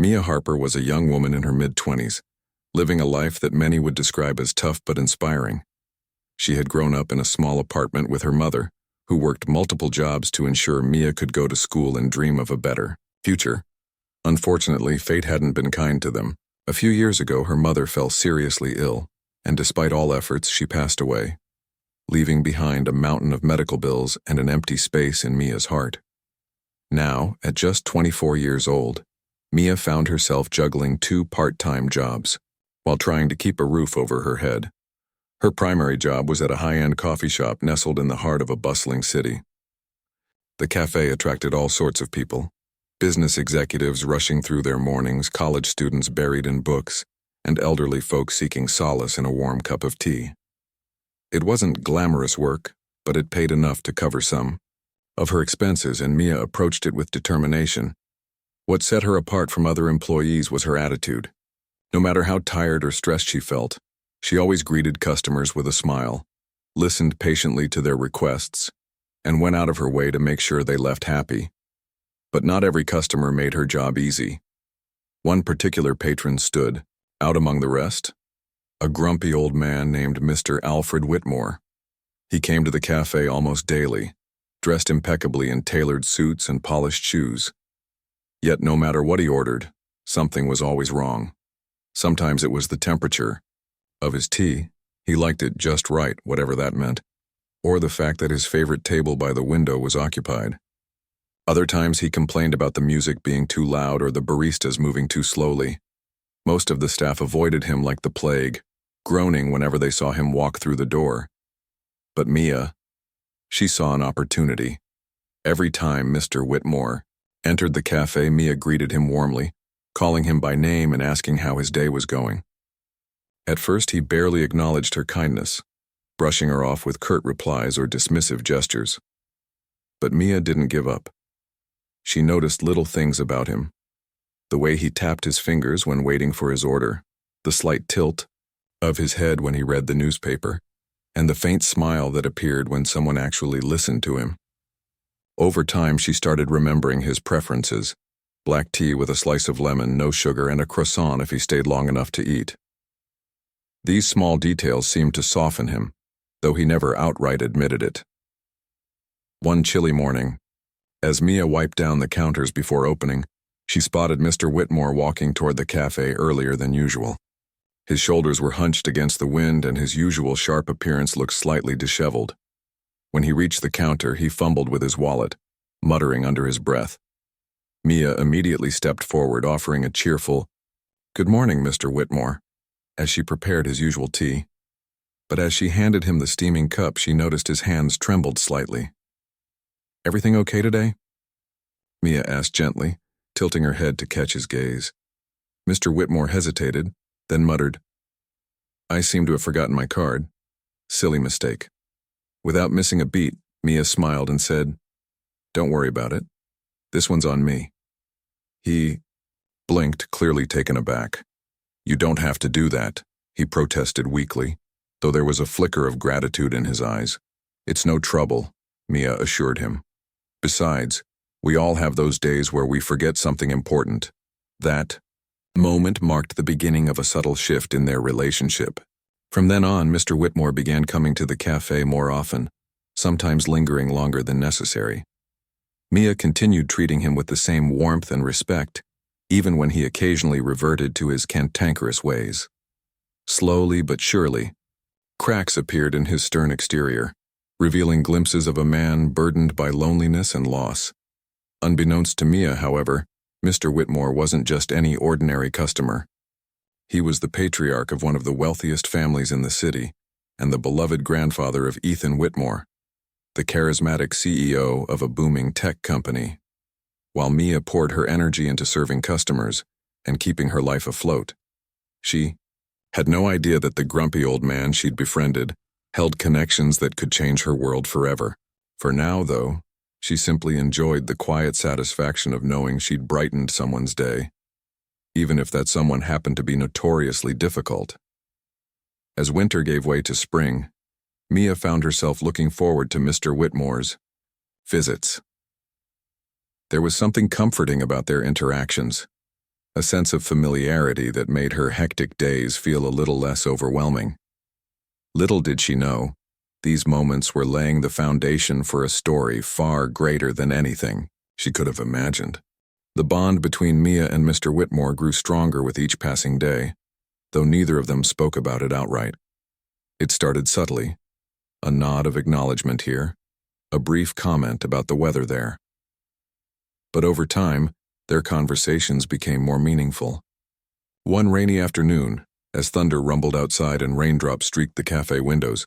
Mia Harper was a young woman in her mid-20s, living a life that many would describe as tough but inspiring. She had grown up in a small apartment with her mother, who worked multiple jobs to ensure Mia could go to school and dream of a better future. Unfortunately, fate hadn't been kind to them. A few years ago, her mother fell seriously ill, and despite all efforts, she passed away, leaving behind a mountain of medical bills and an empty space in Mia's heart. Now, at just 24 years old, Mia found herself juggling two part-time jobs while trying to keep a roof over her head. Her primary job was at a high-end coffee shop nestled in the heart of a bustling city. The cafe attracted all sorts of people: business executives rushing through their mornings, college students buried in books, and elderly folk seeking solace in a warm cup of tea. It wasn't glamorous work, but it paid enough to cover some of her expenses, and Mia approached it with determination. What set her apart from other employees was her attitude. No matter how tired or stressed she felt, she always greeted customers with a smile, listened patiently to their requests, and went out of her way to make sure they left happy. But not every customer made her job easy. One particular patron stood out among the rest: a grumpy old man named Mr. Alfred Whitmore. He came to the cafe almost daily, dressed impeccably in tailored suits and polished shoes. Yet no matter what he ordered, something was always wrong. Sometimes it was the temperature of his tea — he liked it just right, whatever that meant — or the fact that his favorite table by the window was occupied. Other times he complained about the music being too loud or the baristas moving too slowly. Most of the staff avoided him like the plague, groaning whenever they saw him walk through the door. But Mia, she saw an opportunity. Every time Mr. Whitmore entered the cafe, Mia greeted him warmly, calling him by name and asking how his day was going. At first, he barely acknowledged her kindness, brushing her off with curt replies or dismissive gestures. But Mia didn't give up. She noticed little things about him: the way he tapped his fingers when waiting for his order, the slight tilt of his head when he read the newspaper, and the faint smile that appeared when someone actually listened to him. Over time, she started remembering his preferences: black tea with a slice of lemon, no sugar, and a croissant if he stayed long enough to eat. These small details seemed to soften him, though he never outright admitted it. One chilly morning, as Mia wiped down the counters before opening, she spotted Mr. Whitmore walking toward the cafe earlier than usual. His shoulders were hunched against the wind, and his usual sharp appearance looked slightly disheveled. When he reached the counter, he fumbled with his wallet, muttering under his breath. Mia immediately stepped forward, offering a cheerful, "Good morning, Mr. Whitmore," as she prepared his usual tea. But as she handed him the steaming cup, she noticed his hands trembled slightly. "Everything okay today?" Mia asked gently, tilting her head to catch his gaze. Mr. Whitmore hesitated, then muttered, "I seem to have forgotten my card. Silly mistake." Without missing a beat, Mia smiled and said, "Don't worry about it. This one's on me." He blinked, clearly taken aback. "You don't have to do that," he protested weakly, though there was a flicker of gratitude in his eyes. "It's no trouble," Mia assured him. "Besides, we all have those days where we forget something important." That moment marked the beginning of a subtle shift in their relationship. From then on, Mr. Whitmore began coming to the cafe more often, sometimes lingering longer than necessary. Mia continued treating him with the same warmth and respect, even when he occasionally reverted to his cantankerous ways. Slowly but surely, cracks appeared in his stern exterior, revealing glimpses of a man burdened by loneliness and loss. Unbeknownst to Mia, however, Mr. Whitmore wasn't just any ordinary customer. He was the patriarch of one of the wealthiest families in the city, and the beloved grandfather of Ethan Whitmore, the charismatic CEO of a booming tech company. While Mia poured her energy into serving customers and keeping her life afloat, she had no idea that the grumpy old man she'd befriended held connections that could change her world forever. For now, though, she simply enjoyed the quiet satisfaction of knowing she'd brightened someone's day, even if that someone happened to be notoriously difficult. As winter gave way to spring, Mia found herself looking forward to Mr. Whitmore's visits. There was something comforting about their interactions. a sense of familiarity that made her hectic days feel a little less overwhelming. Little did she know, these moments were laying the foundation for a story far greater than anything she could have imagined. The bond between Mia and Mr. Whitmore grew stronger with each passing day, though neither of them spoke about it outright. It started subtly, a nod of acknowledgement here, a brief comment about the weather there. But over time, their conversations became more meaningful. One rainy afternoon, as thunder rumbled outside and raindrops streaked the cafe windows,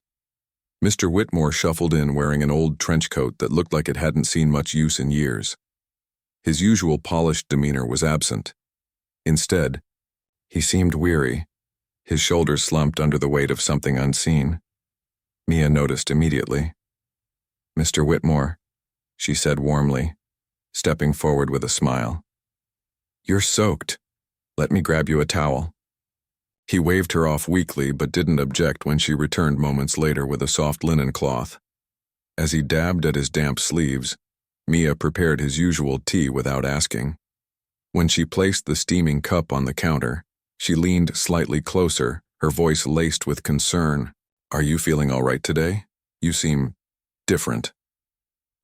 Mr. Whitmore shuffled in wearing an old trench coat that looked like it hadn't seen much use in years. His usual polished demeanor was absent. Instead, he seemed weary, his shoulders slumped under the weight of something unseen. Mia noticed immediately. "Mr. Whitmore," she said warmly, stepping forward with a smile. "You're soaked. Let me grab you a towel." He waved her off weakly but didn't object when she returned moments later with a soft linen cloth. As he dabbed at his damp sleeves, Mia prepared his usual tea without asking. When she placed the steaming cup on the counter, she leaned slightly closer, her voice laced with concern. "Are you feeling all right today? You seem different."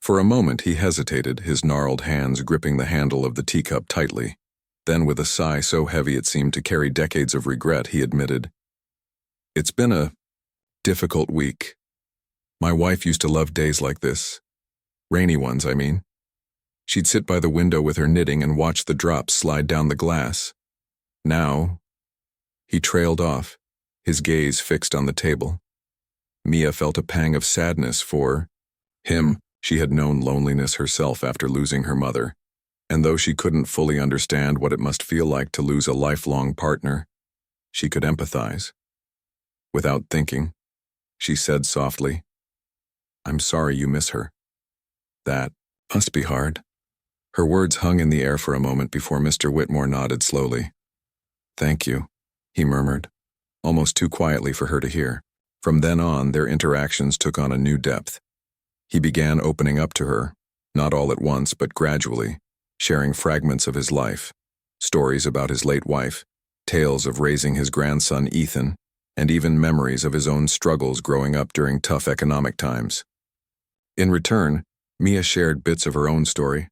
For a moment he hesitated, his gnarled hands gripping the handle of the teacup tightly. Then, with a sigh so heavy it seemed to carry decades of regret, he admitted, "It's been a difficult week. My wife used to love days like this. Rainy ones, I mean. She'd sit by the window with her knitting and watch the drops slide down the glass. Now—" He trailed off, his gaze fixed on the table. Mia felt a pang of sadness for him. She had known loneliness herself after losing her mother, and though she couldn't fully understand what it must feel like to lose a lifelong partner, she could empathize. Without thinking, she said softly, "I'm sorry you miss her. That must be hard." Her words hung in the air for a moment before Mr. Whitmore nodded slowly. "Thank you," he murmured, almost too quietly for her to hear. From then on, their interactions took on a new depth. He began opening up to her, not all at once but gradually, sharing fragments of his life, stories about his late wife, tales of raising his grandson Ethan, and even memories of his own struggles growing up during tough economic times. In return, Mia shared bits of her own story,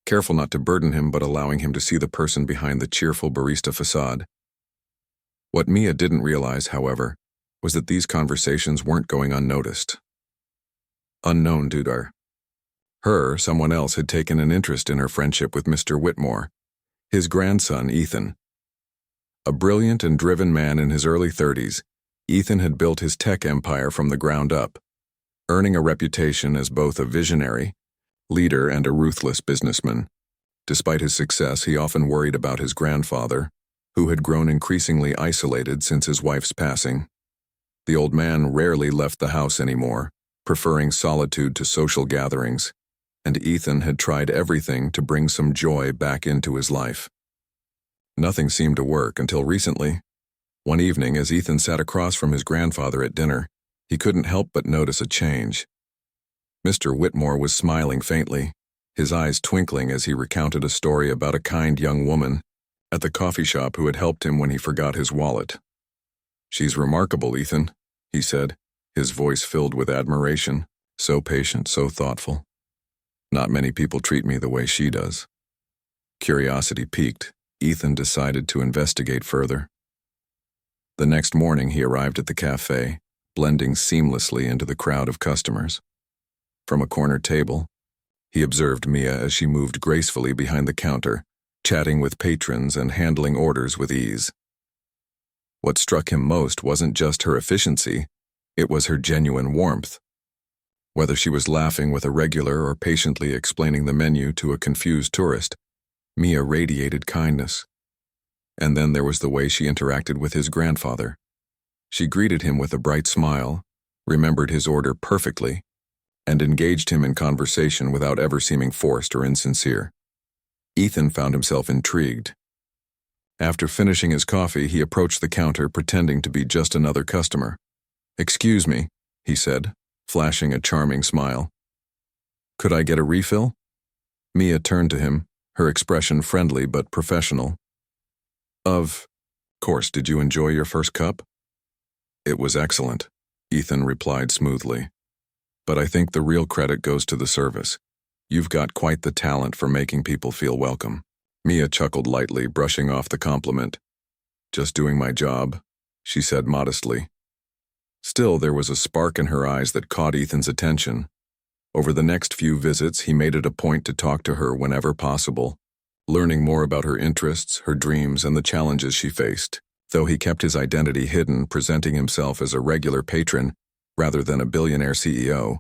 careful not to burden him but allowing him to see the person behind the cheerful barista facade. What Mia didn't realize, however, was that these conversations weren't going unnoticed. Unknown to her, someone else had taken an interest in her friendship with Mr. Whitmore, his grandson Ethan. A brilliant and driven man in his early 30s, Ethan had built his tech empire from the ground up, earning a reputation as both a visionary, leader and a ruthless businessman. Despite his success, he often worried about his grandfather, who had grown increasingly isolated since his wife's passing. The old man rarely left the house anymore, preferring solitude to social gatherings, and Ethan had tried everything to bring some joy back into his life. Nothing seemed to work until recently. One evening, as Ethan sat across from his grandfather at dinner, he couldn't help but notice a change. Mr. Whitmore was smiling faintly, his eyes twinkling as he recounted a story about a kind young woman at the coffee shop who had helped him when he forgot his wallet. "She's remarkable, Ethan," he said, his voice filled with admiration, "so patient, so thoughtful. Not many people treat me the way she does." Curiosity piqued, Ethan decided to investigate further. The next morning he arrived at the cafe, blending seamlessly into the crowd of customers. From a corner table, he observed Mia as she moved gracefully behind the counter, chatting with patrons and handling orders with ease. What struck him most wasn't just her efficiency, it was her genuine warmth. Whether she was laughing with a regular or patiently explaining the menu to a confused tourist, Mia radiated kindness. And then there was the way she interacted with his grandfather. She greeted him with a bright smile, remembered his order perfectly, and engaged him in conversation without ever seeming forced or insincere. Ethan found himself intrigued. After finishing his coffee, he approached the counter pretending to be just another customer. "Excuse me," he said, flashing a charming smile. "Could I get a refill?" Mia turned to him, her expression friendly but professional. Of course, did you enjoy your first cup? It was excellent, Ethan replied smoothly. But I think the real credit goes to the service. You've got quite the talent for making people feel welcome. Mia chuckled lightly, brushing off the compliment. Just doing my job, she said modestly. Still, there was a spark in her eyes that caught Ethan's attention. Over the next few visits, he made it a point to talk to her whenever possible, learning more about her interests, her dreams, and the challenges she faced. Though he kept his identity hidden, presenting himself as a regular patron rather than a billionaire CEO,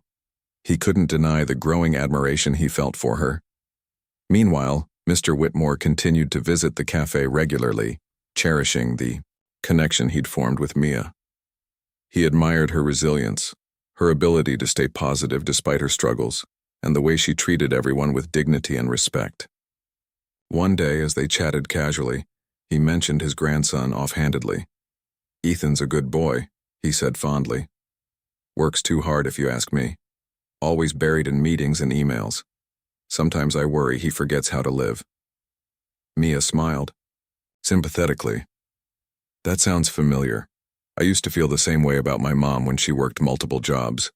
he couldn't deny the growing admiration he felt for her. Meanwhile, Mr. Whitmore continued to visit the cafe regularly, cherishing the connection he'd formed with Mia. He admired her resilience, her ability to stay positive despite her struggles, and the way she treated everyone with dignity and respect. One day, as they chatted casually, he mentioned his grandson offhandedly. "Ethan's a good boy," he said fondly. "Works too hard if you ask me. Always buried in meetings and emails. Sometimes I worry he forgets how to live." Mia smiled, sympathetically. "That sounds familiar. I used to feel the same way about my mom when she worked multiple jobs.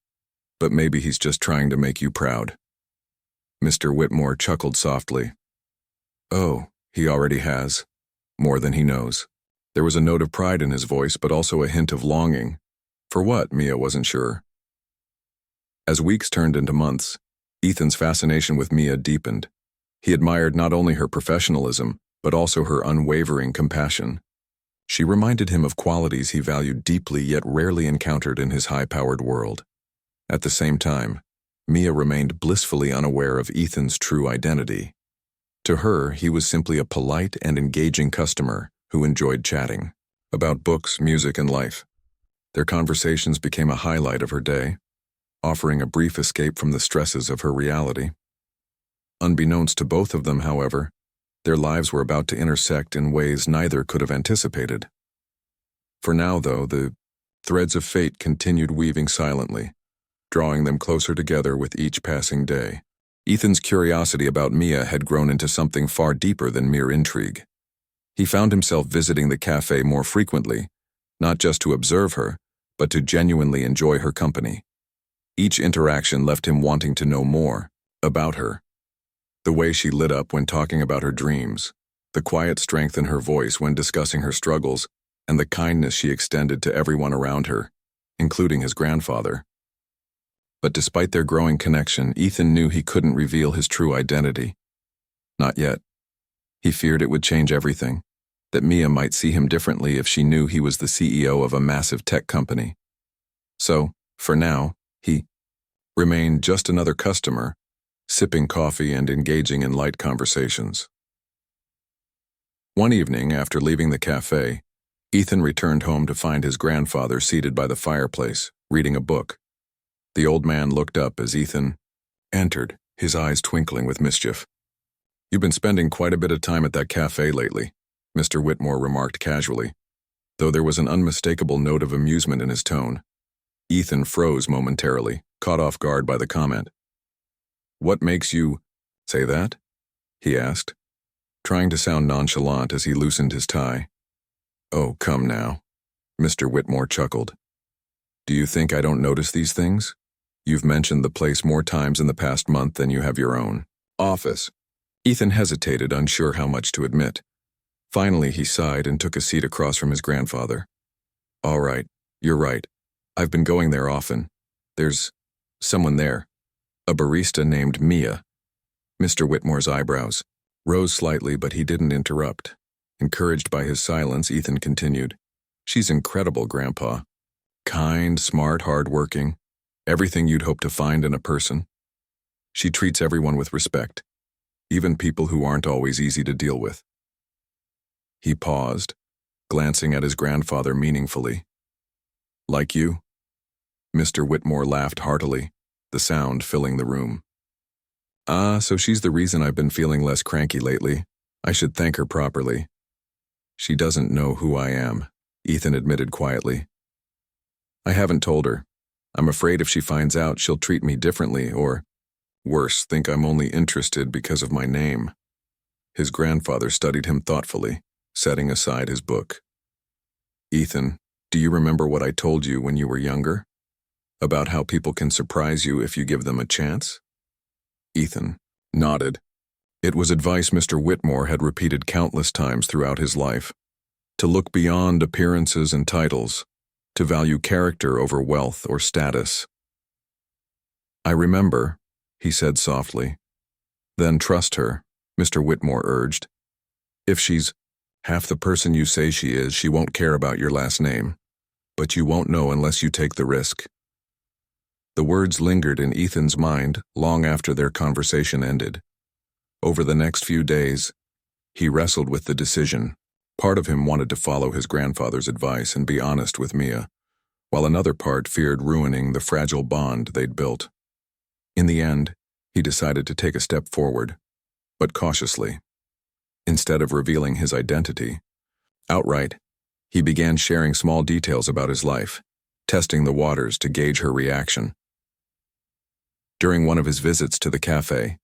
But maybe he's just trying to make you proud." Mr. Whitmore chuckled softly. "Oh, he already has. More than he knows." There was a note of pride in his voice, but also a hint of longing. For what, Mia wasn't sure. As weeks turned into months, Ethan's fascination with Mia deepened. He admired not only her professionalism, but also her unwavering compassion. She reminded him of qualities he valued deeply yet rarely encountered in his high-powered world. At the same time, Mia remained blissfully unaware of Ethan's true identity. To her, he was simply a polite and engaging customer who enjoyed chatting about books, music, and life. Their conversations became a highlight of her day, offering a brief escape from the stresses of her reality. Unbeknownst to both of them, however, their lives were about to intersect in ways neither could have anticipated. For now, though, the threads of fate continued weaving silently, drawing them closer together with each passing day. Ethan's curiosity about Mia had grown into something far deeper than mere intrigue. He found himself visiting the cafe more frequently, not just to observe her, but to genuinely enjoy her company. Each interaction left him wanting to know more about her. The way she lit up when talking about her dreams, the quiet strength in her voice when discussing her struggles, and the kindness she extended to everyone around her, including his grandfather. But despite their growing connection, Ethan knew he couldn't reveal his true identity. Not yet. He feared it would change everything, that Mia might see him differently if she knew he was the CEO of a massive tech company. So, for now, he remained just another customer, sipping coffee and engaging in light conversations. One evening, after leaving the cafe, Ethan returned home to find his grandfather seated by the fireplace, reading a book. The old man looked up as Ethan entered, his eyes twinkling with mischief. "You've been spending quite a bit of time at that cafe lately," Mr. Whitmore remarked casually, though there was an unmistakable note of amusement in his tone. Ethan froze momentarily, caught off guard by the comment. "What makes you say that?" he asked, trying to sound nonchalant as he loosened his tie. "Oh, come now," Mr. Whitmore chuckled. "Do you think I don't notice these things? You've mentioned the place more times in the past month than you have your own office." Ethan hesitated, unsure how much to admit. Finally, he sighed and took a seat across from his grandfather. "All right, you're right. I've been going there often. There's someone there. A barista named Mia." Mr. Whitmore's eyebrows rose slightly, but he didn't interrupt. Encouraged by his silence, Ethan continued. "She's incredible, Grandpa. Kind, smart, hard-working. Everything you'd hope to find in a person. She treats everyone with respect, even people who aren't always easy to deal with." He paused, glancing at his grandfather meaningfully. "Like you?" Mr. Whitmore laughed heartily, the sound filling the room. "Ah, so she's the reason I've been feeling less cranky lately. I should thank her properly." "She doesn't know who I am," Ethan admitted quietly. "I haven't told her. I'm afraid if she finds out, she'll treat me differently or, worse, think I'm only interested because of my name." His grandfather studied him thoughtfully, setting aside his book. "Ethan, do you remember what I told you when you were younger? About how people can surprise you if you give them a chance?" Ethan nodded. It was advice Mr. Whitmore had repeated countless times throughout his life. To look beyond appearances and titles, to value character over wealth or status. "I remember," he said softly. "Then trust her," Mr. Whitmore urged. "If she's half the person you say she is, she won't care about your last name. But you won't know unless you take the risk." The words lingered in Ethan's mind long after their conversation ended. Over the next few days, he wrestled with the decision. Part of him wanted to follow his grandfather's advice and be honest with Mia, while another part feared ruining the fragile bond they'd built. In the end, he decided to take a step forward, but cautiously. Instead of revealing his identity outright, he began sharing small details about his life, testing the waters to gauge her reaction. During one of his visits to the cafe,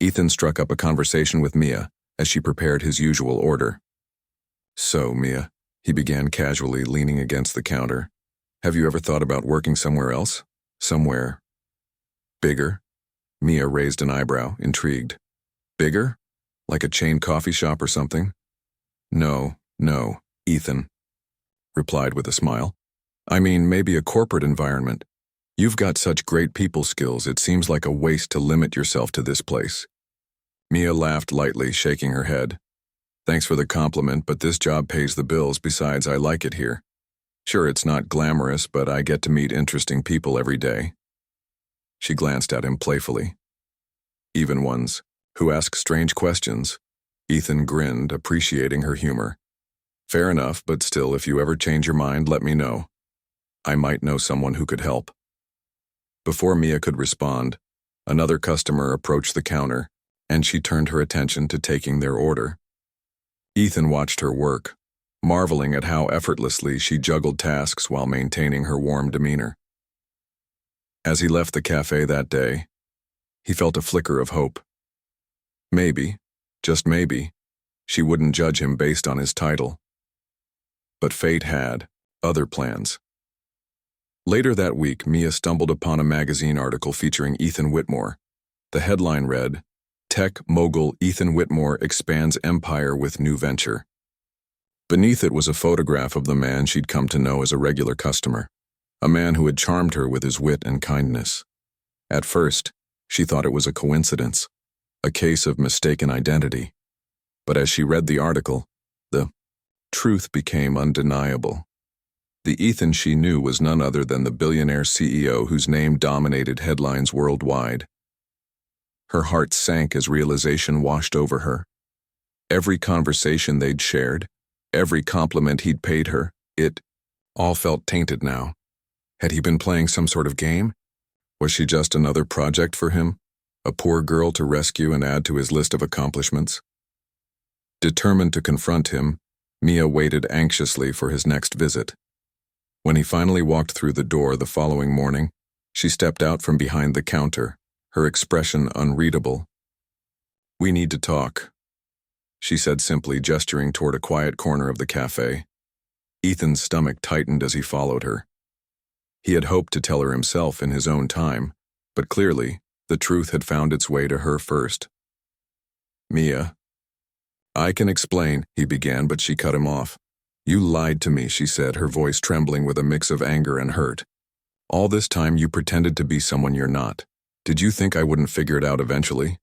Ethan struck up a conversation with Mia as she prepared his usual order. "So, Mia," he began casually, leaning against the counter, "have you ever thought about working somewhere else? Somewhere bigger?" Mia raised an eyebrow, intrigued. "Bigger? Like a chain coffee shop or something?" No, Ethan replied with a smile. "I mean, maybe a corporate environment. You've got such great people skills, it seems like a waste to limit yourself to this place." Mia laughed lightly, shaking her head. "Thanks for the compliment, but this job pays the bills. Besides, I like it here. Sure, it's not glamorous, but I get to meet interesting people every day." She glanced at him playfully. "Even ones who ask strange questions." Ethan grinned, appreciating her humor. "Fair enough, but still, if you ever change your mind, let me know. I might know someone who could help." Before Mia could respond, another customer approached the counter, and she turned her attention to taking their order. Ethan watched her work, marveling at how effortlessly she juggled tasks while maintaining her warm demeanor. As he left the cafe that day, he felt a flicker of hope. Maybe, just maybe, she wouldn't judge him based on his title. But fate had other plans. Later that week, Mia stumbled upon a magazine article featuring Ethan Whitmore. The headline read, "Tech mogul Ethan Whitmore expands empire with new venture." Beneath it was a photograph of the man she'd come to know as a regular customer, a man who had charmed her with his wit and kindness. At first, she thought it was a coincidence, a case of mistaken identity. But as she read the article, the truth became undeniable. The Ethan she knew was none other than the billionaire CEO whose name dominated headlines worldwide. Her heart sank as realization washed over her. Every conversation they'd shared, every compliment he'd paid her, it all felt tainted now. Had he been playing some sort of game? Was she just another project for him? A poor girl to rescue and add to his list of accomplishments? Determined to confront him, Mia waited anxiously for his next visit. When he finally walked through the door the following morning, she stepped out from behind the counter, her expression unreadable. "We need to talk," she said simply, gesturing toward a quiet corner of the cafe. Ethan's stomach tightened as he followed her. He had hoped to tell her himself in his own time, but clearly, the truth had found its way to her first. "Mia." "I can explain," he began, but she cut him off. "You lied to me," she said, her voice trembling with a mix of anger and hurt. "All this time you pretended to be someone you're not. Did you think I wouldn't figure it out eventually?"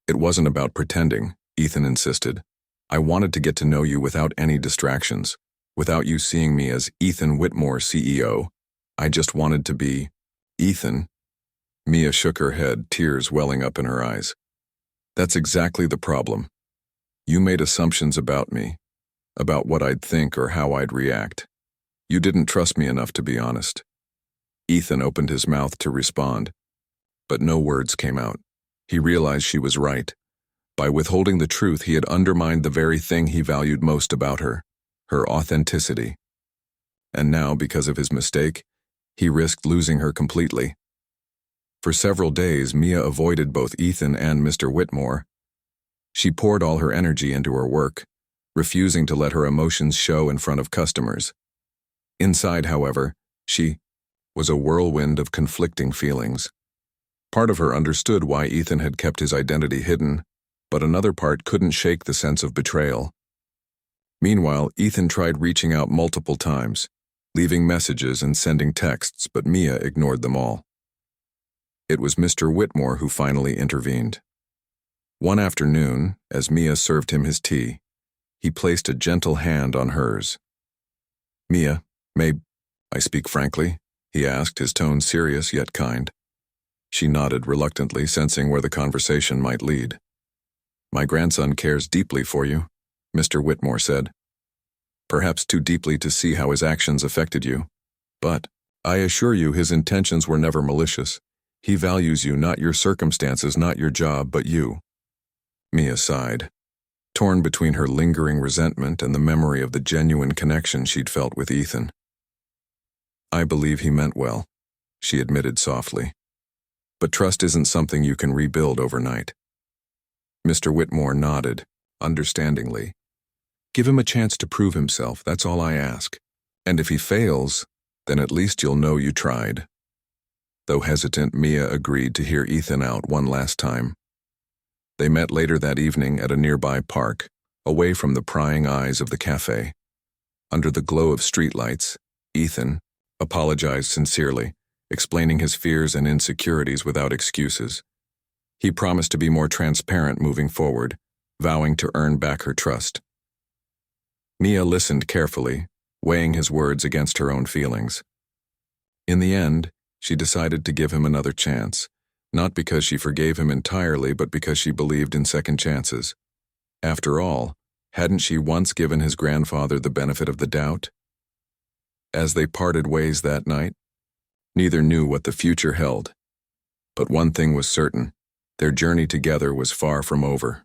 "It wasn't about pretending," Ethan insisted. "I wanted to get to know you without any distractions, without you seeing me as Ethan Whitmore, CEO. I just wanted to be Ethan." Mia shook her head, tears welling up in her eyes. "That's exactly the problem. You made assumptions about me, about what I'd think or how I'd react. You didn't trust me enough to be honest." Ethan opened his mouth to respond, but no words came out. He realized she was right. By withholding the truth, he had undermined the very thing he valued most about her, her authenticity. And now, because of his mistake, he risked losing her completely. For several days, Mia avoided both Ethan and Mr. Whitmore. She poured all her energy into her work, refusing to let her emotions show in front of customers. Inside, however, she was a whirlwind of conflicting feelings. Part of her understood why Ethan had kept his identity hidden, but another part couldn't shake the sense of betrayal. Meanwhile, Ethan tried reaching out multiple times, leaving messages and sending texts, but Mia ignored them all. It was Mr. Whitmore who finally intervened. One afternoon, as Mia served him his tea, he placed a gentle hand on hers. "Mia, may I speak frankly?" he asked, his tone serious yet kind. She nodded reluctantly, sensing where the conversation might lead. "My grandson cares deeply for you," Mr. Whitmore said. "Perhaps too deeply to see how his actions affected you. But I assure you his intentions were never malicious. He values you, not your circumstances, not your job, but you." Mia sighed, torn between her lingering resentment and the memory of the genuine connection she'd felt with Ethan. "I believe he meant well," she admitted softly. "But trust isn't something you can rebuild overnight." Mr. Whitmore nodded, understandingly. "Give him a chance to prove himself, that's all I ask. And if he fails, then at least you'll know you tried." Though hesitant, Mia agreed to hear Ethan out one last time. They met later that evening at a nearby park, away from the prying eyes of the cafe. Under the glow of streetlights, Ethan apologized sincerely, explaining his fears and insecurities without excuses. He promised to be more transparent moving forward, vowing to earn back her trust. Mia listened carefully, weighing his words against her own feelings. In the end, she decided to give him another chance, not because she forgave him entirely, but because she believed in second chances. After all, hadn't she once given his grandfather the benefit of the doubt? As they parted ways that night, neither knew what the future held. But one thing was certain, their journey together was far from over.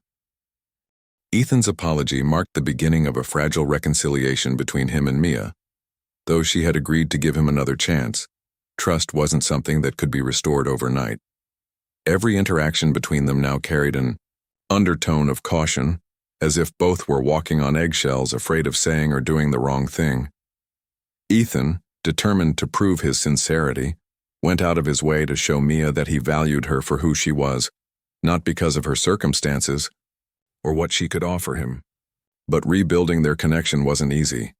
Ethan's apology marked the beginning of a fragile reconciliation between him and Mia. Though she had agreed to give him another chance, trust wasn't something that could be restored overnight. Every interaction between them now carried an undertone of caution, as if both were walking on eggshells, afraid of saying or doing the wrong thing. Ethan, determined to prove his sincerity, went out of his way to show Mia that he valued her for who she was, not because of her circumstances or what she could offer him. But rebuilding their connection wasn't easy,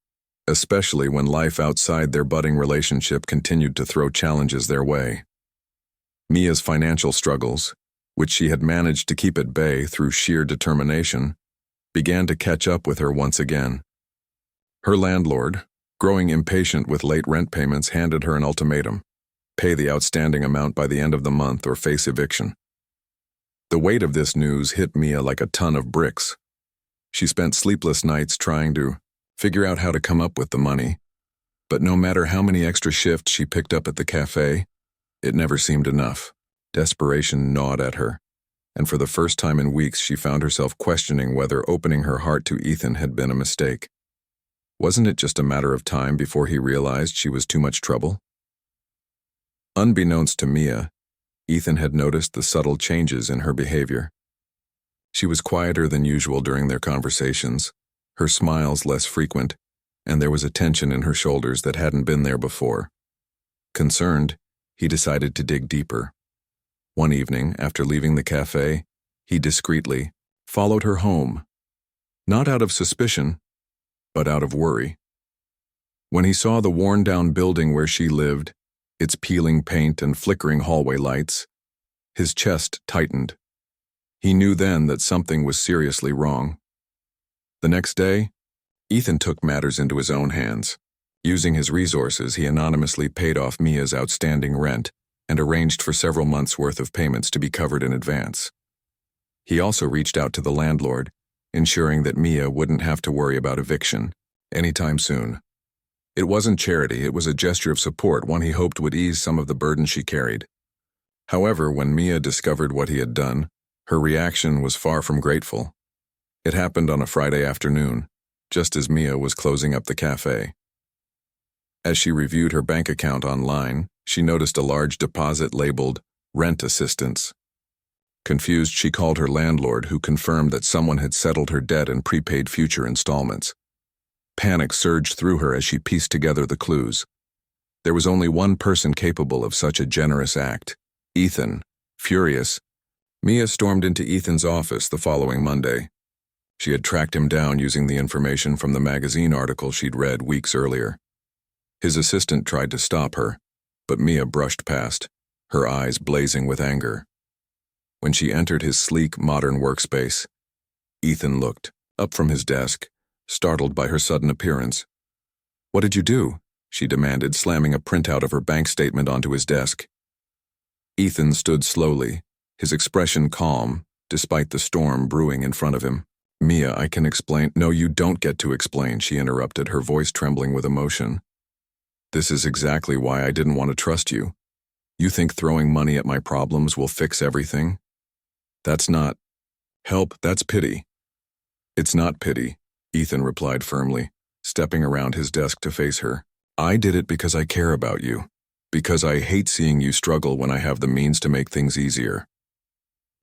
especially when life outside their budding relationship continued to throw challenges their way. Mia's financial struggles, which she had managed to keep at bay through sheer determination, began to catch up with her once again. Her landlord, growing impatient with late rent payments, handed her an ultimatum: pay the outstanding amount by the end of the month or face eviction. The weight of this news hit Mia like a ton of bricks. She spent sleepless nights trying to figure out how to come up with the money, but no matter how many extra shifts she picked up at the cafe, it never seemed enough. Desperation gnawed at her, and for the first time in weeks she found herself questioning whether opening her heart to Ethan had been a mistake. Wasn't it just a matter of time before he realized she was too much trouble? Unbeknownst to Mia, Ethan had noticed the subtle changes in her behavior. She was quieter than usual during their conversations, her smiles less frequent, and there was a tension in her shoulders that hadn't been there before. Concerned, he decided to dig deeper. One evening, after leaving the cafe, he discreetly followed her home, not out of suspicion, but out of worry. When he saw the worn-down building where she lived, its peeling paint and flickering hallway lights, his chest tightened. He knew then that something was seriously wrong. The next day, Ethan took matters into his own hands. Using his resources, he anonymously paid off Mia's outstanding rent and arranged for several months' worth of payments to be covered in advance. He also reached out to the landlord, ensuring that Mia wouldn't have to worry about eviction anytime soon. It wasn't charity, it was a gesture of support, one he hoped would ease some of the burden she carried. However, when Mia discovered what he had done, her reaction was far from grateful. It happened on a Friday afternoon, just as Mia was closing up the cafe. As she reviewed her bank account online, she noticed a large deposit labeled "Rent Assistance." Confused, she called her landlord, who confirmed that someone had settled her debt and prepaid future installments. Panic surged through her as she pieced together the clues. There was only one person capable of such a generous act: Ethan. Furious, Mia stormed into Ethan's office the following Monday. She had tracked him down using the information from the magazine article she'd read weeks earlier. His assistant tried to stop her, but Mia brushed past, her eyes blazing with anger. When she entered his sleek, modern workspace, Ethan looked up from his desk, startled by her sudden appearance. "What did you do?" she demanded, slamming a printout of her bank statement onto his desk. Ethan stood slowly, his expression calm, despite the storm brewing in front of him. "Mia, I can explain." "No, you don't get to explain," she interrupted, her voice trembling with emotion. "This is exactly why I didn't want to trust you. You think throwing money at my problems will fix everything? That's not help, that's pity." "It's not pity," Ethan replied firmly, stepping around his desk to face her. "I did it because I care about you, because I hate seeing you struggle when I have the means to make things easier."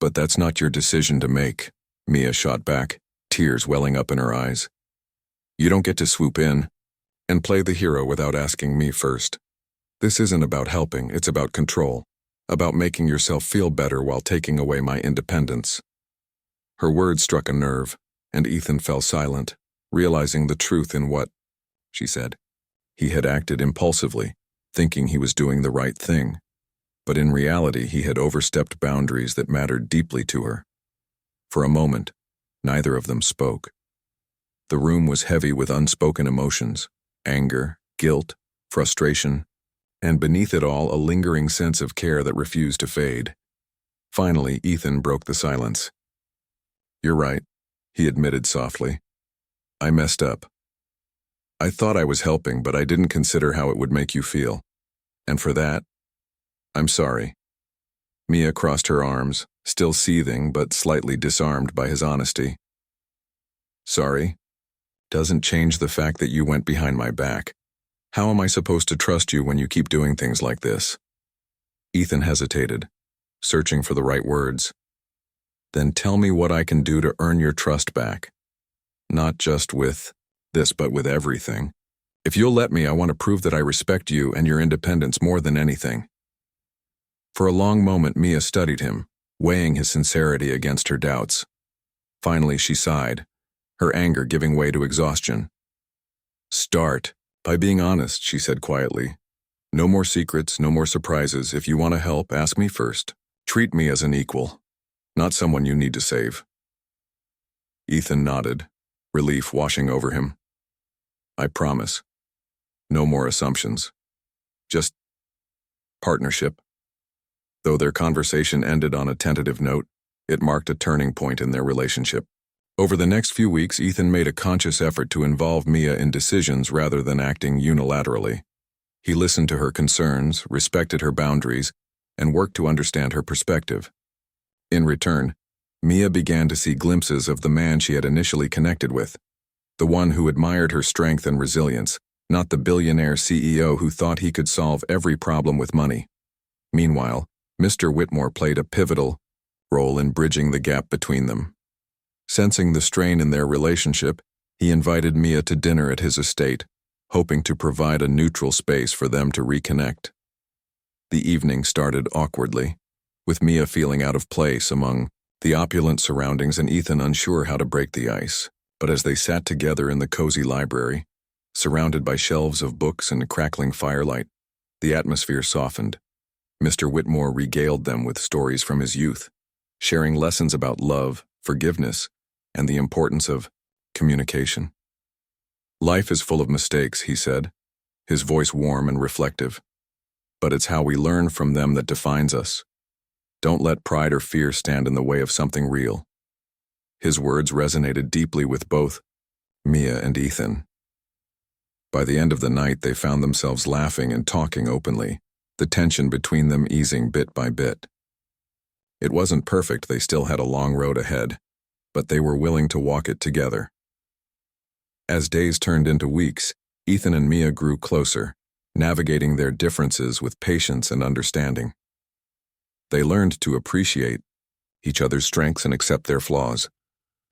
"But that's not your decision to make," Mia shot back, tears welling up in her eyes. "You don't get to swoop in and play the hero without asking me first. This isn't about helping, it's about control, about making yourself feel better while taking away my independence." Her words struck a nerve, and Ethan fell silent, realizing the truth in what she said. He had acted impulsively, thinking he was doing the right thing, but in reality he had overstepped boundaries that mattered deeply to her. For a moment, neither of them spoke. The room was heavy with unspoken emotions: anger, guilt, frustration, and beneath it all a lingering sense of care that refused to fade. Finally, Ethan broke the silence. "You're right," he admitted softly. "I messed up. I thought I was helping, but I didn't consider how it would make you feel. And for that, I'm sorry." Mia crossed her arms, still seething but slightly disarmed by his honesty. "Sorry doesn't change the fact that you went behind my back. How am I supposed to trust you when you keep doing things like this?" Ethan hesitated, searching for the right words. "Then tell me what I can do to earn your trust back. Not just with this, but with everything. If you'll let me, I want to prove that I respect you and your independence more than anything." For a long moment, Mia studied him, weighing his sincerity against her doubts. Finally, she sighed, her anger giving way to exhaustion. "Start by being honest," she said quietly. "No more secrets, no more surprises. If you want to help, ask me first. Treat me as an equal, not someone you need to save." Ethan nodded, relief washing over him. "I promise. No more assumptions. Just partnership." Though their conversation ended on a tentative note, it marked a turning point in their relationship. Over the next few weeks, Ethan made a conscious effort to involve Mia in decisions rather than acting unilaterally. He listened to her concerns, respected her boundaries, and worked to understand her perspective. In return, Mia began to see glimpses of the man she had initially connected with, the one who admired her strength and resilience, not the billionaire CEO who thought he could solve every problem with money. Meanwhile, Mr. Whitmore played a pivotal role in bridging the gap between them. Sensing the strain in their relationship, he invited Mia to dinner at his estate, hoping to provide a neutral space for them to reconnect. The evening started awkwardly, with Mia feeling out of place among the opulent surroundings and Ethan unsure how to break the ice. But as they sat together in the cozy library, surrounded by shelves of books and crackling firelight, the atmosphere softened. Mr. Whitmore regaled them with stories from his youth, sharing lessons about love, forgiveness, and the importance of communication. "Life is full of mistakes," he said, his voice warm and reflective. "But it's how we learn from them that defines us. Don't let pride or fear stand in the way of something real." His words resonated deeply with both Mia and Ethan. By the end of the night, they found themselves laughing and talking openly, the tension between them easing bit by bit. It wasn't perfect, they still had a long road ahead, but they were willing to walk it together. As days turned into weeks, Ethan and Mia grew closer, navigating their differences with patience and understanding. They learned to appreciate each other's strengths and accept their flaws,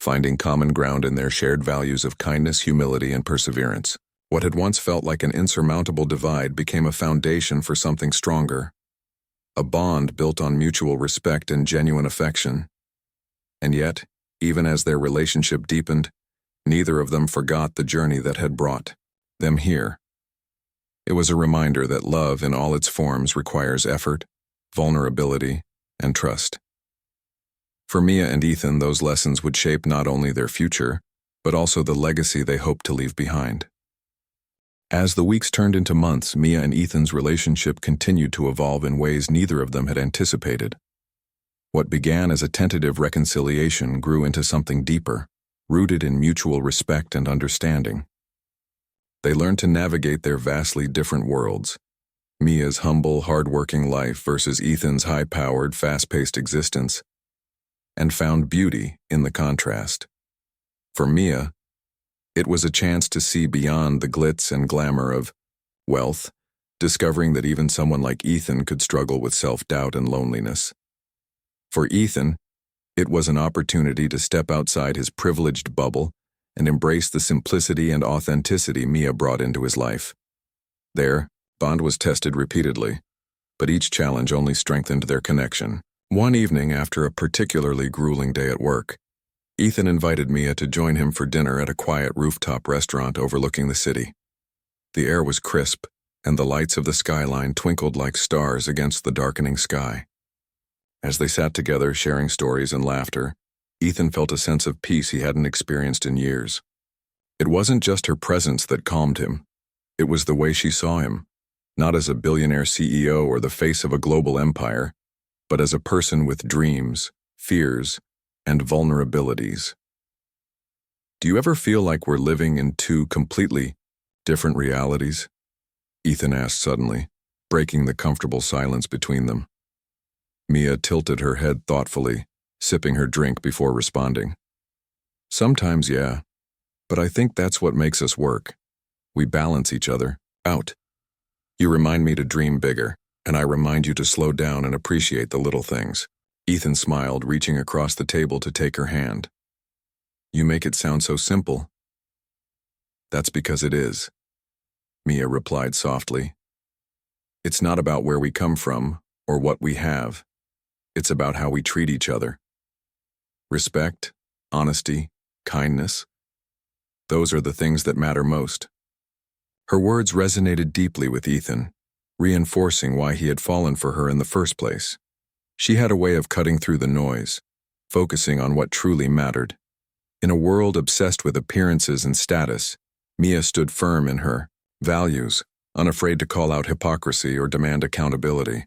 finding common ground in their shared values of kindness, humility, and perseverance. What had once felt like an insurmountable divide became a foundation for something stronger, a bond built on mutual respect and genuine affection. And yet, even as their relationship deepened, neither of them forgot the journey that had brought them here. It was a reminder that love in all its forms requires effort, vulnerability, and trust. For Mia and Ethan, those lessons would shape not only their future, but also the legacy they hoped to leave behind. As the weeks turned into months, Mia and Ethan's relationship continued to evolve in ways neither of them had anticipated. What began as a tentative reconciliation grew into something deeper, rooted in mutual respect and understanding. They learned to navigate their vastly different worlds, Mia's humble, hard-working life versus Ethan's high-powered, fast-paced existence, and found beauty in the contrast. For Mia, it was a chance to see beyond the glitz and glamour of wealth, discovering that even someone like Ethan could struggle with self-doubt and loneliness. For Ethan, it was an opportunity to step outside his privileged bubble and embrace the simplicity and authenticity Mia brought into his life. Their bond was tested repeatedly, but each challenge only strengthened their connection. One evening, after a particularly grueling day at work, Ethan invited Mia to join him for dinner at a quiet rooftop restaurant overlooking the city. The air was crisp, and the lights of the skyline twinkled like stars against the darkening sky. As they sat together, sharing stories and laughter, Ethan felt a sense of peace he hadn't experienced in years. It wasn't just her presence that calmed him. It was the way she saw him, not as a billionaire CEO or the face of a global empire, but as a person with dreams, fears, and vulnerabilities. Do you ever feel like we're living in two completely different realities? Ethan asked suddenly, breaking the comfortable silence between them. Mia tilted her head thoughtfully, sipping her drink before responding. Sometimes, yeah, but I think that's what makes us work. We balance each other out. You remind me to dream bigger, and I remind you to slow down and appreciate the little things. Ethan smiled, reaching across the table to take her hand. You make it sound so simple. That's because it is, Mia replied softly. It's not about where we come from or what we have. It's about how we treat each other. Respect, honesty, kindness. Those are the things that matter most. Her words resonated deeply with Ethan, reinforcing why he had fallen for her in the first place. She had a way of cutting through the noise, focusing on what truly mattered. In a world obsessed with appearances and status, Mia stood firm in her values, unafraid to call out hypocrisy or demand accountability.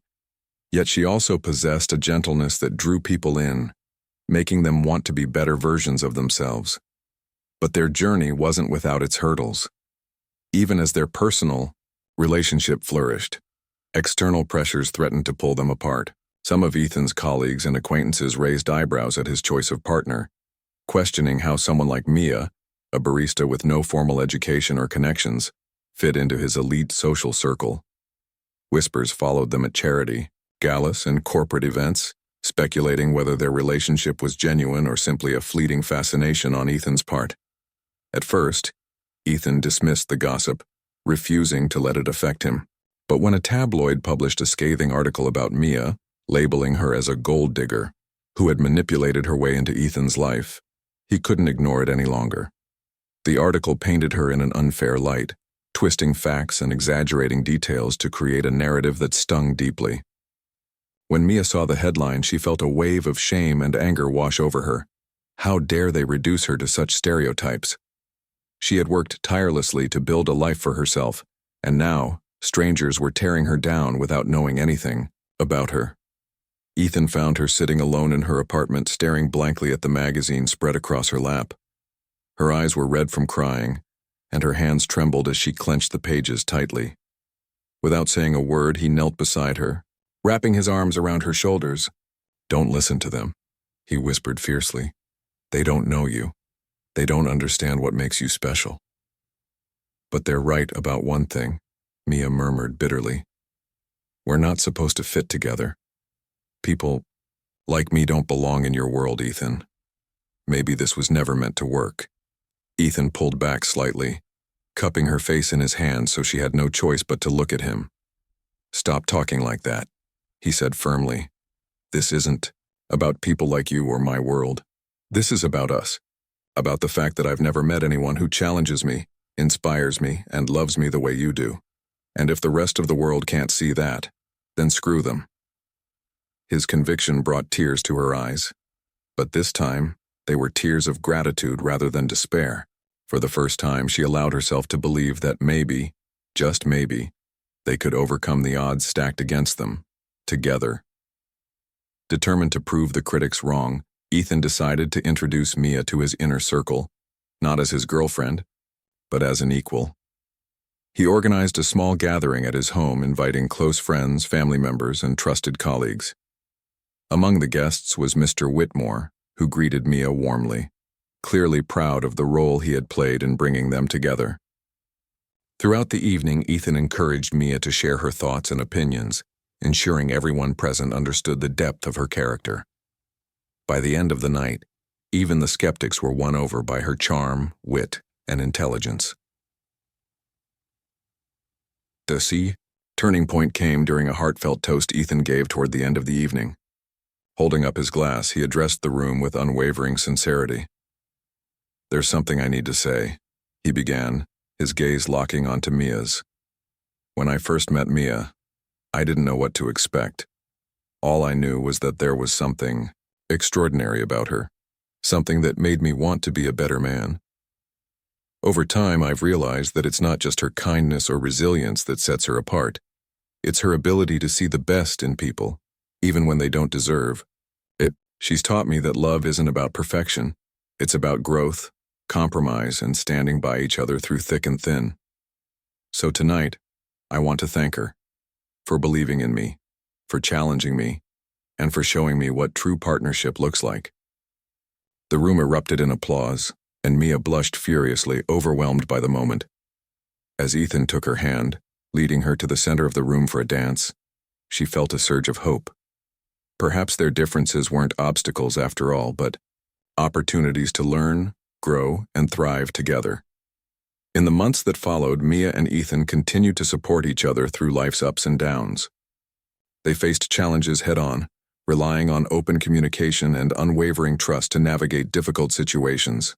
Yet she also possessed a gentleness that drew people in, making them want to be better versions of themselves. But their journey wasn't without its hurdles. Even as their personal relationship flourished, external pressures threatened to pull them apart. Some of Ethan's colleagues and acquaintances raised eyebrows at his choice of partner, questioning how someone like Mia, a barista with no formal education or connections, fit into his elite social circle. Whispers followed them at charity, galas, and corporate events, speculating whether their relationship was genuine or simply a fleeting fascination on Ethan's part. At first, Ethan dismissed the gossip, refusing to let it affect him. But when a tabloid published a scathing article about Mia, labeling her as a gold digger who had manipulated her way into Ethan's life, he couldn't ignore it any longer. The article painted her in an unfair light, twisting facts and exaggerating details to create a narrative that stung deeply. When Mia saw the headline, she felt a wave of shame and anger wash over her. How dare they reduce her to such stereotypes? She had worked tirelessly to build a life for herself, and now strangers were tearing her down without knowing anything about her. Ethan found her sitting alone in her apartment, staring blankly at the magazine spread across her lap. Her eyes were red from crying, and her hands trembled as she clenched the pages tightly. Without saying a word, he knelt beside her, wrapping his arms around her shoulders. "Don't listen to them," he whispered fiercely. "They don't know you. They don't understand what makes you special." "But they're right about one thing," Mia murmured bitterly. "We're not supposed to fit together. People Like me don't belong in your world, Ethan. Maybe this was never meant to work. Ethan pulled back slightly, cupping her face in his hand so she had no choice but to look at him. Stop talking like that, he said firmly. This isn't about people like you or my world. This is about us. About the fact that I've never met anyone who challenges me, inspires me, and loves me the way you do. And if the rest of the world can't see that, then screw them. His conviction brought tears to her eyes. But this time, they were tears of gratitude rather than despair. For the first time, she allowed herself to believe that maybe, just maybe, they could overcome the odds stacked against them, together. Determined to prove the critics wrong, Ethan decided to introduce Mia to his inner circle, not as his girlfriend, but as an equal. He organized a small gathering at his home, inviting close friends, family members, and trusted colleagues. Among the guests was Mr. Whitmore, who greeted Mia warmly, clearly proud of the role he had played in bringing them together. Throughout the evening, Ethan encouraged Mia to share her thoughts and opinions, ensuring everyone present understood the depth of her character. By the end of the night, even the skeptics were won over by her charm, wit, and intelligence. The turning point came during a heartfelt toast Ethan gave toward the end of the evening. Holding up his glass, he addressed the room with unwavering sincerity. "There's something I need to say," he began, his gaze locking onto Mia's. "When I first met Mia, I didn't know what to expect. All I knew was that there was something extraordinary about her, something that made me want to be a better man. Over time, I've realized that it's not just her kindness or resilience that sets her apart. It's her ability to see the best in people, even when they don't deserve it. She's taught me that love isn't about perfection. It's about growth, compromise, and standing by each other through thick and thin. So tonight, I want to thank her for believing in me, for challenging me, and for showing me what true partnership looks like." The room erupted in applause, and Mia blushed furiously, overwhelmed by the moment. As Ethan took her hand, leading her to the center of the room for a dance, she felt a surge of hope. Perhaps their differences weren't obstacles after all, but opportunities to learn, grow, and thrive together. In the months that followed, Mia and Ethan continued to support each other through life's ups and downs. They faced challenges head-on, relying on open communication and unwavering trust to navigate difficult situations.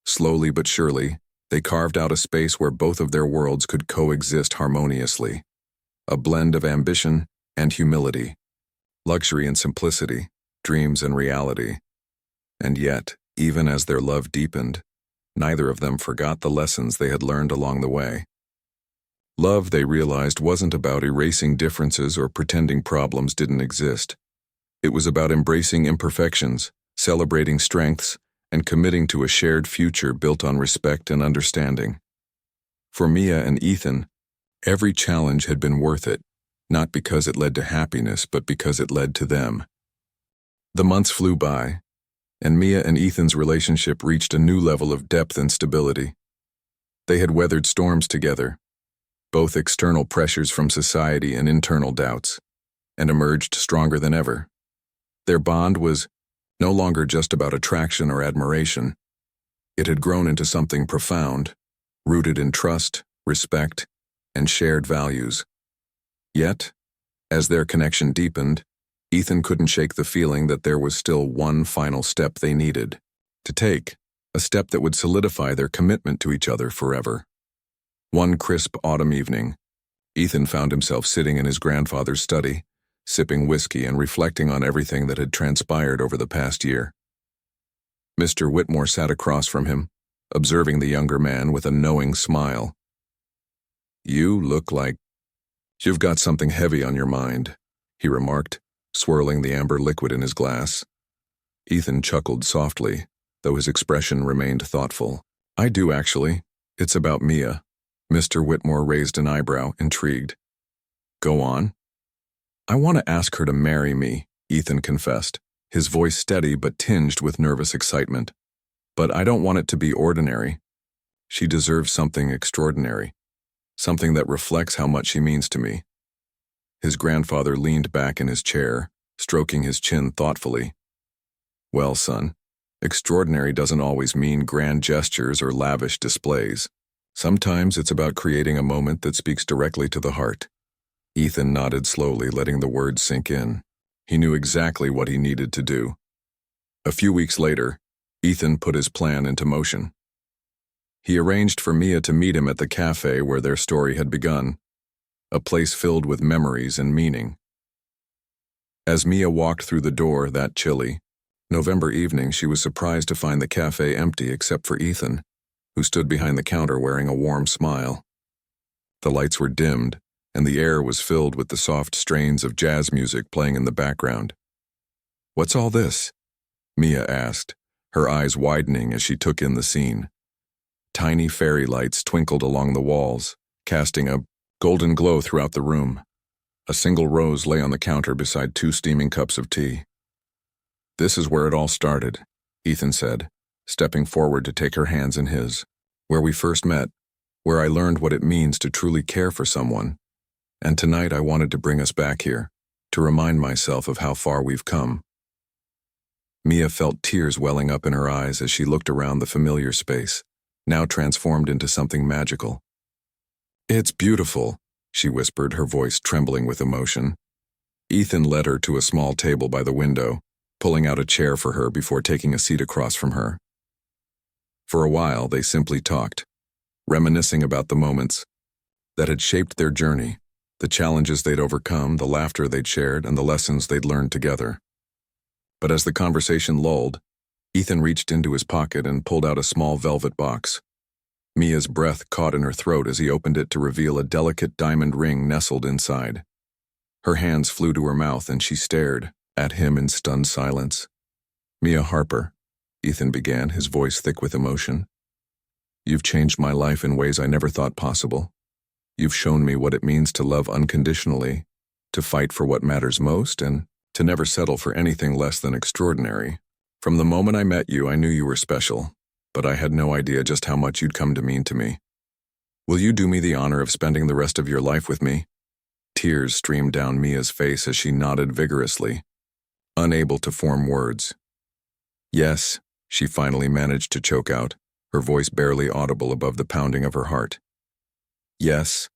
Slowly but surely, they carved out a space where both of their worlds could coexist harmoniously. A blend of ambition and humility, luxury and simplicity, dreams and reality. And yet, even as their love deepened, neither of them forgot the lessons they had learned along the way. Love, they realized, wasn't about erasing differences or pretending problems didn't exist. It was about embracing imperfections, celebrating strengths, and committing to a shared future built on respect and understanding. For Mia and Ethan, every challenge had been worth it, not because it led to happiness, but because it led to them. The months flew by, and Mia and Ethan's relationship reached a new level of depth and stability. They had weathered storms together, both external pressures from society and internal doubts, and emerged stronger than ever. Their bond was no longer just about attraction or admiration. It had grown into something profound, rooted in trust, respect, and shared values. Yet, as their connection deepened, Ethan couldn't shake the feeling that there was still one final step they needed to take, a step that would solidify their commitment to each other forever. One crisp autumn evening, Ethan found himself sitting in his grandfather's study, sipping whiskey and reflecting on everything that had transpired over the past year. Mr. Whitmore sat across from him, observing the younger man with a knowing smile. "You look like you've got something heavy on your mind," he remarked, swirling the amber liquid in his glass. Ethan chuckled softly, though his expression remained thoughtful. "I do, actually. It's about Mia." Mr. Whitmore raised an eyebrow, intrigued. "Go on." "I want to ask her to marry me," Ethan confessed, his voice steady but tinged with nervous excitement. "But I don't want it to be ordinary. She deserves something extraordinary, something that reflects how much she means to me." His grandfather leaned back in his chair, stroking his chin thoughtfully. Well, son, extraordinary doesn't always mean grand gestures or lavish displays. Sometimes it's about creating a moment that speaks directly to the heart. Ethan nodded slowly, letting the words sink in. He knew exactly what he needed to do. A few weeks later, Ethan put his plan into motion. He arranged for Mia to meet him at the cafe where their story had begun, a place filled with memories and meaning. As Mia walked through the door that chilly November evening, she was surprised to find the cafe empty except for Ethan, who stood behind the counter wearing a warm smile. The lights were dimmed, and the air was filled with the soft strains of jazz music playing in the background. "What's all this?" Mia asked, her eyes widening as she took in the scene. Tiny fairy lights twinkled along the walls, casting a golden glow throughout the room. A single rose lay on the counter beside 2 steaming cups of tea. "This is where it all started," Ethan said, stepping forward to take her hands in his. "Where we first met, where I learned what it means to truly care for someone. And tonight I wanted to bring us back here, to remind myself of how far we've come." Mia felt tears welling up in her eyes as she looked around the familiar space, now transformed into something magical. "It's beautiful," she whispered, her voice trembling with emotion. Ethan led her to a small table by the window, pulling out a chair for her before taking a seat across from her. For a while, they simply talked, reminiscing about the moments that had shaped their journey, the challenges they'd overcome, the laughter they'd shared, and the lessons they'd learned together. But as the conversation lulled, Ethan reached into his pocket and pulled out a small velvet box. Mia's breath caught in her throat as he opened it to reveal a delicate diamond ring nestled inside. Her hands flew to her mouth and she stared at him in stunned silence. "Mia Harper," Ethan began, his voice thick with emotion. "You've changed my life in ways I never thought possible. You've shown me what it means to love unconditionally, to fight for what matters most, and to never settle for anything less than extraordinary. From the moment I met you, I knew you were special, but I had no idea just how much you'd come to mean to me. Will you do me the honor of spending the rest of your life with me?" Tears streamed down Mia's face as she nodded vigorously, unable to form words. "Yes," she finally managed to choke out, her voice barely audible above the pounding of her heart. "Yes,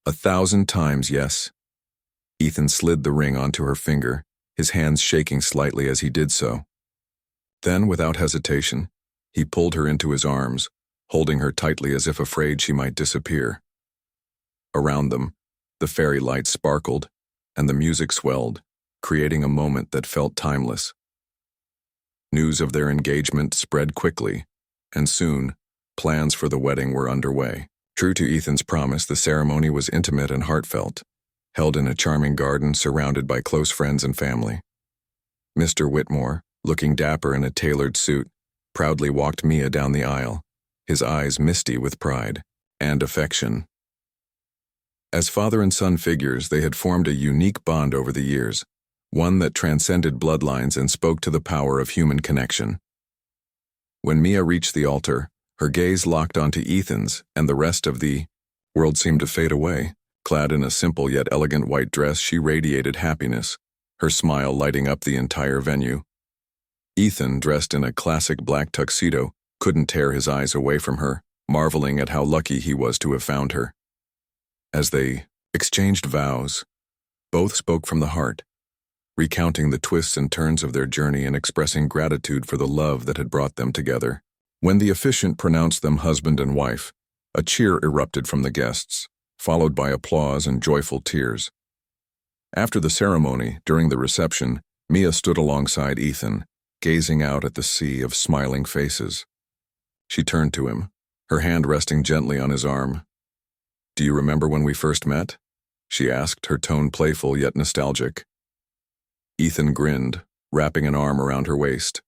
1,000 times yes." Ethan slid the ring onto her finger, his hands shaking slightly as he did so. Then, without hesitation, he pulled her into his arms, holding her tightly as if afraid she might disappear. Around them, the fairy lights sparkled, and the music swelled, creating a moment that felt timeless. News of their engagement spread quickly, and soon, plans for the wedding were underway. True to Ethan's promise, the ceremony was intimate and heartfelt, held in a charming garden surrounded by close friends and family. Mr. Whitmore, looking dapper in a tailored suit, proudly walked Mia down the aisle, his eyes misty with pride and affection. As father and son figures, they had formed a unique bond over the years, one that transcended bloodlines and spoke to the power of human connection. When Mia reached the altar, her gaze locked onto Ethan's, and the rest of the world seemed to fade away. Clad in a simple yet elegant white dress, she radiated happiness, her smile lighting up the entire venue. Ethan, dressed in a classic black tuxedo, couldn't tear his eyes away from her, marveling at how lucky he was to have found her. As they exchanged vows, both spoke from the heart, recounting the twists and turns of their journey and expressing gratitude for the love that had brought them together. When the officiant pronounced them husband and wife, a cheer erupted from the guests, followed by applause and joyful tears. After the ceremony, during the reception, Mia stood alongside Ethan, gazing out at the sea of smiling faces. She turned to him, her hand resting gently on his arm. "Do you remember when we first met?" she asked, her tone playful yet nostalgic. Ethan grinned, wrapping an arm around her waist.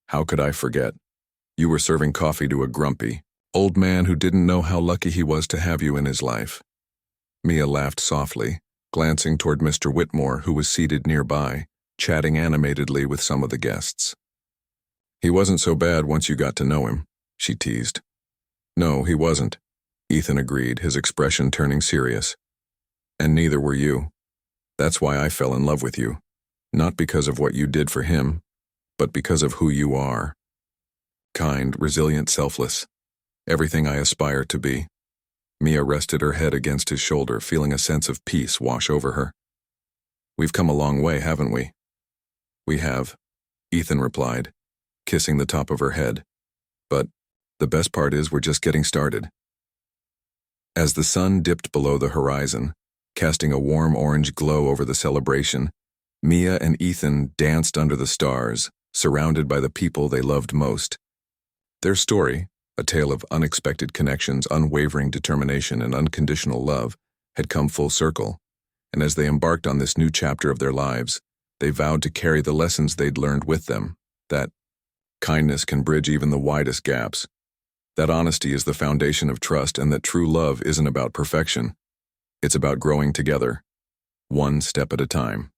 "How could I forget? You were serving coffee to a grumpy old man who didn't know how lucky he was to have you in his life." Mia laughed softly, glancing toward Mr. Whitmore, who was seated nearby, chatting animatedly with some of the guests. "He wasn't so bad once you got to know him," she teased. "No, he wasn't," Ethan agreed, his expression turning serious. "And neither were you. That's why I fell in love with you. Not because of what you did for him, but because of who you are. Kind, resilient, selfless. Everything I aspire to be. Mia rested her head against his shoulder, feeling a sense of peace wash over her. We've come a long way, haven't we? We have, Ethan replied, kissing the top of her head. But the best part is we're just getting started. As the sun dipped below the horizon, casting a warm orange glow over the celebration, Mia and Ethan danced under the stars, surrounded by the people they loved most. Their story, a tale of unexpected connections, unwavering determination, and unconditional love, had come full circle, and as they embarked on this new chapter of their lives, they vowed to carry the lessons they'd learned with them, that kindness can bridge even the widest gaps, that honesty is the foundation of trust, and that true love isn't about perfection. It's about growing together, one step at a time.